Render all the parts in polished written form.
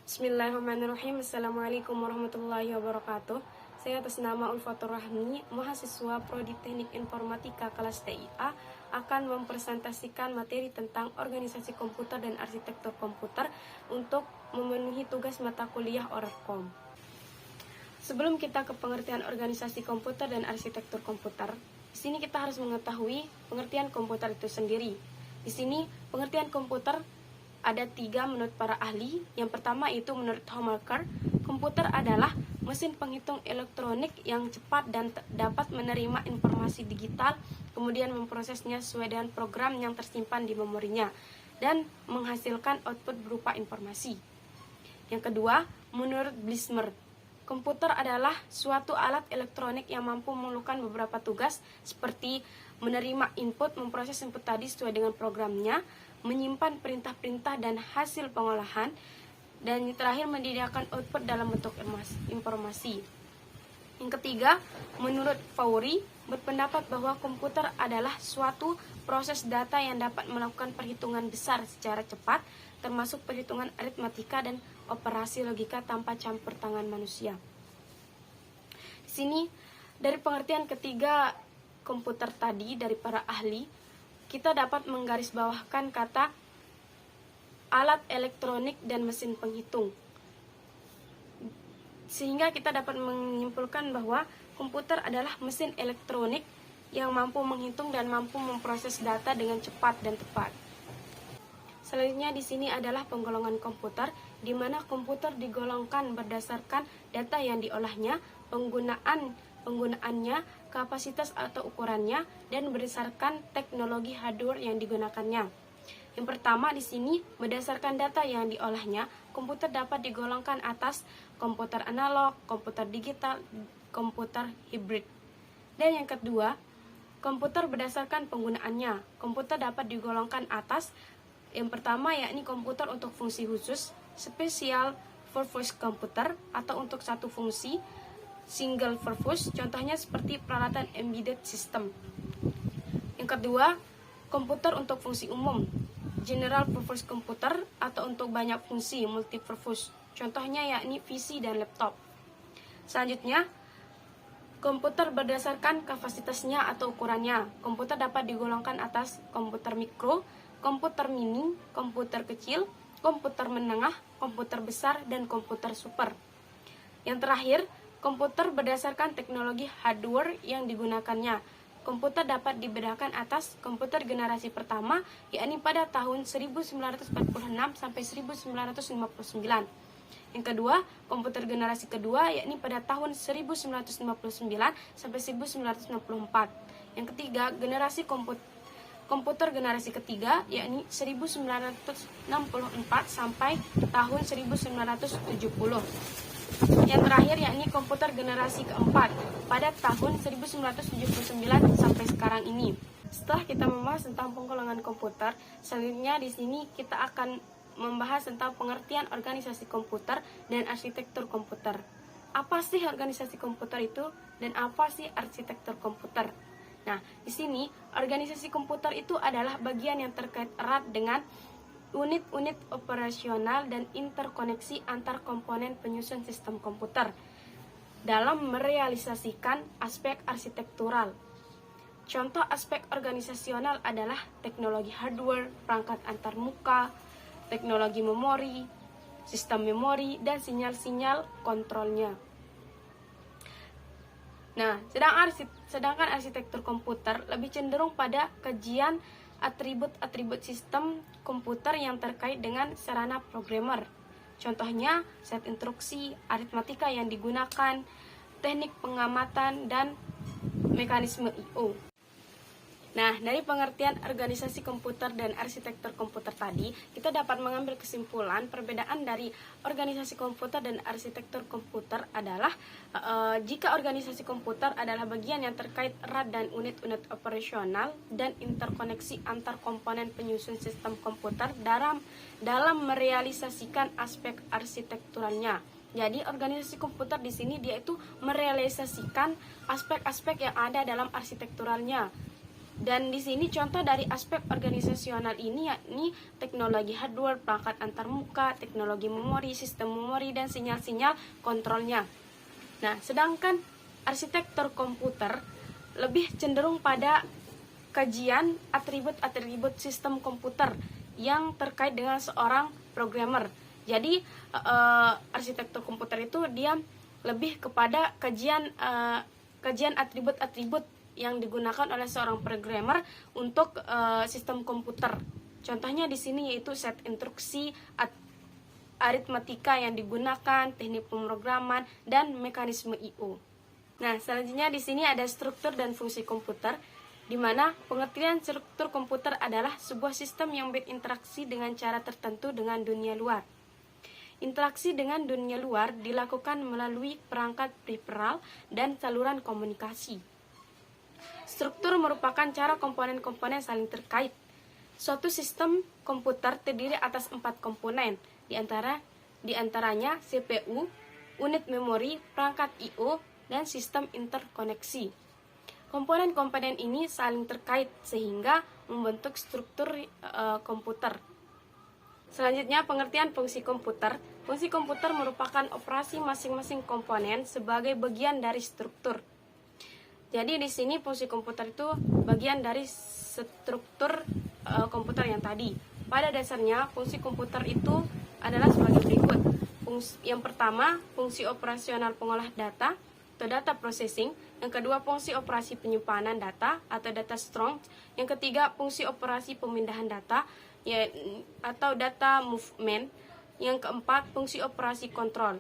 Bismillahirrahmanirrahim. Assalamualaikum warahmatullahi wabarakatuh. Saya atas nama Ulfatur Rahmi, mahasiswa Prodi Teknik Informatika kelas TIA, akan mempresentasikan materi tentang organisasi komputer dan arsitektur komputer untuk memenuhi tugas mata kuliah Orkom. Sebelum kita ke pengertian organisasi komputer dan arsitektur komputer, di sini kita harus mengetahui pengertian komputer itu sendiri. Di sini pengertian komputer ada 3 menurut para ahli. Yang pertama itu menurut Homaker, komputer adalah mesin penghitung elektronik yang cepat dan dapat menerima informasi digital, kemudian memprosesnya sesuai dengan program yang tersimpan di memorinya, dan menghasilkan output berupa informasi. Yang kedua, menurut Blismer, komputer adalah suatu alat elektronik yang mampu melakukan beberapa tugas seperti menerima input, memproses input tadi sesuai dengan programnya, menyimpan perintah-perintah dan hasil pengolahan, dan yang terakhir menyediakan output dalam bentuk informasi. Yang ketiga, menurut Faury, berpendapat bahwa komputer adalah suatu proses data yang dapat melakukan perhitungan besar secara cepat, termasuk perhitungan aritmatika dan operasi logika tanpa campur tangan manusia. Di sini, dari pengertian ketiga komputer tadi dari para ahli, kita dapat menggarisbawahkan kata alat elektronik dan mesin penghitung. Sehingga kita dapat menyimpulkan bahwa komputer adalah mesin elektronik yang mampu menghitung dan mampu memproses data dengan cepat dan tepat. Selanjutnya di sini adalah penggolongan komputer, di mana komputer digolongkan berdasarkan data yang diolahnya, penggunaannya, kapasitas atau ukurannya, dan berdasarkan teknologi hardware yang digunakannya. Yang pertama di sini, berdasarkan data yang diolahnya, komputer dapat digolongkan atas komputer analog, komputer digital, komputer hibrid. Dan yang kedua, komputer berdasarkan penggunaannya, komputer dapat digolongkan atas yang pertama yakni komputer untuk fungsi khusus, special purpose computer, atau untuk satu fungsi, single purpose, contohnya seperti peralatan embedded system. Yang kedua, komputer untuk fungsi umum, general purpose computer, atau untuk banyak fungsi, multi purpose, contohnya yakni PC dan laptop. Selanjutnya, komputer berdasarkan kapasitasnya atau ukurannya, komputer dapat digolongkan atas komputer mikro, komputer mini, komputer kecil, komputer menengah, komputer besar, dan komputer super. Yang terakhir, komputer berdasarkan teknologi hardware yang digunakannya. Komputer dapat dibedakan atas komputer generasi pertama, yakni pada tahun 1946 sampai 1959. Yang kedua, komputer generasi kedua, yakni pada tahun 1959 sampai 1964. Yang ketiga, generasi komputer generasi ketiga, yakni 1964 sampai tahun 1970. Yang terakhir yakni komputer generasi keempat pada tahun 1979 sampai sekarang ini. Setelah kita membahas tentang penggolongan komputer, selanjutnya di sini kita akan membahas tentang pengertian organisasi komputer dan arsitektur komputer. Apa sih organisasi komputer itu dan apa sih arsitektur komputer? Nah, di sini organisasi komputer itu adalah bagian yang terkait erat dengan unit-unit operasional dan interkoneksi antar komponen penyusun sistem komputer dalam merealisasikan aspek arsitektural. Contoh aspek organisasional adalah teknologi hardware, perangkat antarmuka, teknologi memori, sistem memori, dan sinyal-sinyal kontrolnya. Nah, sedangkan arsitektur komputer lebih cenderung pada kajian atribut-atribut sistem komputer yang terkait dengan sarana programmer. Contohnya, set instruksi, aritmatika yang digunakan, teknik pengamatan, dan mekanisme I/O. Nah, dari pengertian organisasi komputer dan arsitektur komputer tadi, kita dapat mengambil kesimpulan perbedaan dari organisasi komputer dan arsitektur komputer adalah jika organisasi komputer adalah bagian yang terkait erat dan unit-unit operasional dan interkoneksi antar komponen penyusun sistem komputer dalam merealisasikan aspek arsitekturalnya. Jadi organisasi komputer di sini dia itu merealisasikan aspek-aspek yang ada dalam arsitekturalnya. Dan di sini contoh dari aspek organisasional ini yakni teknologi hardware, perangkat antarmuka, teknologi memori, sistem memori, dan sinyal-sinyal kontrolnya. Nah, sedangkan arsitektur komputer lebih cenderung pada kajian atribut-atribut sistem komputer yang terkait dengan seorang programmer. Jadi arsitektur komputer itu dia lebih kepada kajian atribut-atribut yang digunakan oleh seorang programmer untuk sistem komputer. Contohnya di sini yaitu set instruksi, aritmatika yang digunakan, teknik pemrograman, dan mekanisme I/O. Nah, selanjutnya di sini ada struktur dan fungsi komputer, di mana pengertian struktur komputer adalah sebuah sistem yang berinteraksi dengan cara tertentu dengan dunia luar. Interaksi dengan dunia luar dilakukan melalui perangkat periferal dan saluran komunikasi. Struktur merupakan cara komponen-komponen saling terkait. Suatu sistem komputer terdiri atas 4 komponen, di antaranya CPU, unit memori, perangkat I/O, dan sistem interkoneksi. Komponen-komponen ini saling terkait sehingga membentuk struktur komputer. Selanjutnya, pengertian fungsi komputer. Fungsi komputer merupakan operasi masing-masing komponen sebagai bagian dari struktur. Jadi di sini fungsi komputer itu bagian dari struktur komputer yang tadi. Pada dasarnya, fungsi komputer itu adalah sebagai berikut. Yang pertama, fungsi operasional pengolah data atau data processing. Yang kedua, fungsi operasi penyimpanan data atau data storage. Yang ketiga, fungsi operasi pemindahan data atau data movement. Yang keempat, fungsi operasi kontrol.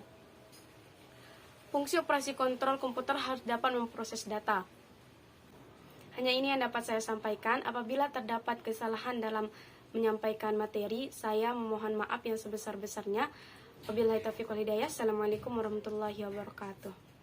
Fungsi operasi kontrol komputer harus dapat memproses data. Hanya ini yang dapat saya sampaikan. Apabila terdapat kesalahan dalam menyampaikan materi, saya memohon maaf yang sebesar-besarnya. Wabillahi taufiq wal hidayah. Assalamualaikum warahmatullahi wabarakatuh.